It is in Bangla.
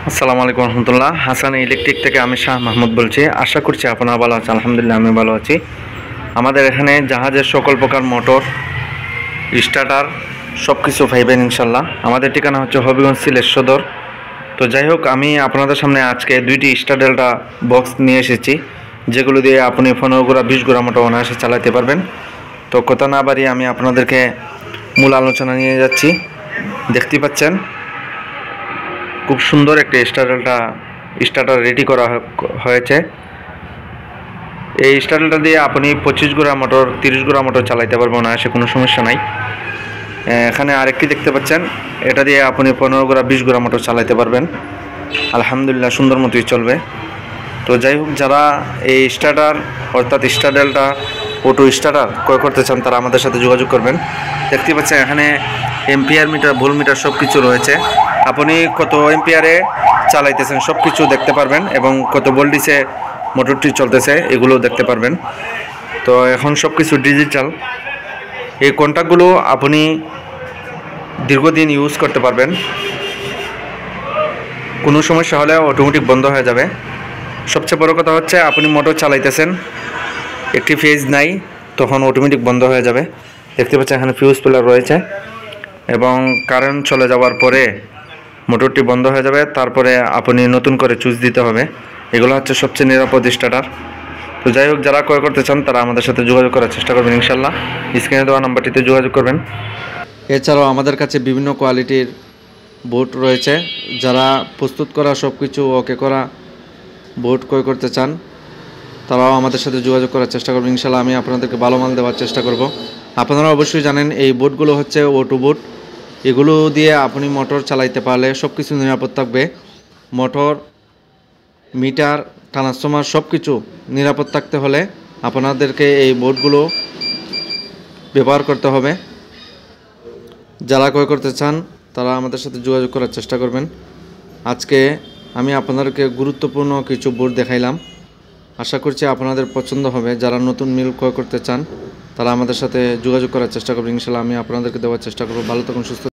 আসসালামু আলাইকুম রহমতুল্লাহ। হাসান ইলেকট্রিক থেকে আমি শাহ মাহমুদ বলছি। আশা করছি আপনারা ভালো আছেন। আলহামদুলিল্লাহ আমি ভালো আছি। আমাদের এখানে জাহাজের সকল প্রকার মোটর, স্টার্টার সব কিছু পাইবেন ইনশাল্লাহ। আমাদের ঠিকানা হচ্ছে হবিগঞ্জ সিলেট সদর। তো যাই হোক, আমি আপনাদের সামনে আজকে দুইটি স্টার ডেল্টা বক্স নিয়ে এসেছি, যেগুলো দিয়ে আপনি 15 গোড়া 20 গোড়া মোটর অনায়াসে চালাতে পারবেন। তো কথা না বাড়িয়ে আমি আপনাদেরকে মূল আলোচনা নিয়ে যাচ্ছি। দেখতে পাচ্ছেন খুব সুন্দর একটা স্টার্টার রেডি করা হয়েছে। এই স্টার্টারটা দিয়ে আপনি 25 গোড়া মোটর 30 গোড়া মোটর চালাইতে পারবেন না, সে কোনো সমস্যা নাই। এখানে আরেকটি দেখতে পাচ্ছেন, এটা দিয়ে আপনি 15 গোড়া 20 গোড়া মোটর চালাইতে পারবেন। আলহামদুলিল্লাহ সুন্দর মতোই চলবে। তো যাই হোক, যারা এই স্টার্টার অর্থাৎ স্টার ডেল্টা অটো স্টার্টার ক্রয় করতে চান তারা আমাদের সাথে যোগাযোগ করবেন। দেখতে পাচ্ছেন এখানে এম্পিয়ার মিটার, ভোল্ট মিটার সব কিছু রয়েছে। আপনি কত এম্পিয়ারে চালাইতেছেন সব কিছু দেখতে পারবেন এবং কত ভোল্টেজে মোটরটি চলতেছে এগুলো দেখতে পারবেন। তো এখন সব কিছু ডিজিটাল। এই কন্ট্যাক্টগুলো আপনি দীর্ঘদিন ইউজ করতে পারবেন। কোনো সমস্যা হলে অটোমেটিক বন্ধ হয়ে যাবে। সবচেয়ে বড় কথা হচ্ছে, আপনি মোটর চালাইতেছেন, একটি ফেজ নাই, তখন অটোমেটিক বন্ধ হয়ে যাবে। দেখতে পাচ্ছেন এখানে ফিউজ প্লাগ রয়েছে এবং কারেন্ট চলে যাওয়ার পরে মোটরটি বন্ধ হয়ে যাবে। তারপরে আপনি নতুন করে সুইচ দিতে হবে। এগুলো হচ্ছে সবচেয়ে নিরাপদ স্টার্টার। তো যাই হোক, যারা ক্রয় করতে চান তারা আমাদের সাথে যোগাযোগ করার চেষ্টা করবেন ইনশাল্লাহ। স্ক্রিনে দেওয়া নাম্বারটিতে যোগাযোগ করবেন। এছাড়াও আমাদের কাছে বিভিন্ন কোয়ালিটির বোর্ড রয়েছে। যারা প্রস্তুত করা সব কিছু ওকে করা বোর্ড ক্রয় করতে চান তারাও আমাদের সাথে যোগাযোগ করার চেষ্টা করবেন ইনশাল্লাহ। আমি আপনাদেরকে ভালো মাল দেওয়ার চেষ্টা করব। আপনারা অবশ্যই জানেন এই বোর্ডগুলো হচ্ছে অটো বোর্ড। এগুলো দিয়ে আপনি মোটর চালাইতে পারলে সব কিছু নিরাপদ থাকবে। মোটর, মিটার, ট্রান্সফরমার সব কিছু নিরাপদ থাকতে হলে আপনাদেরকে এই বোর্ডগুলো ব্যবহার করতে হবে। যারা ক্রয় করতে চান তারা আমাদের সাথে যোগাযোগ করার চেষ্টা করবেন। আজকে আমি আপনাদেরকে গুরুত্বপূর্ণ কিছু বোর্ড দেখাইলাম। আশা করছি আপনাদের পছন্দ হবে। যারা নতুন মিল ক্রয় করতে চান তারা আমাদের সাথে যোগাযোগ করার চেষ্টা করবেন ইনশাল্লাহ। আমি আপনাদেরকে দেওয়ার চেষ্টা করব। ভালো থাকুন, সুস্থ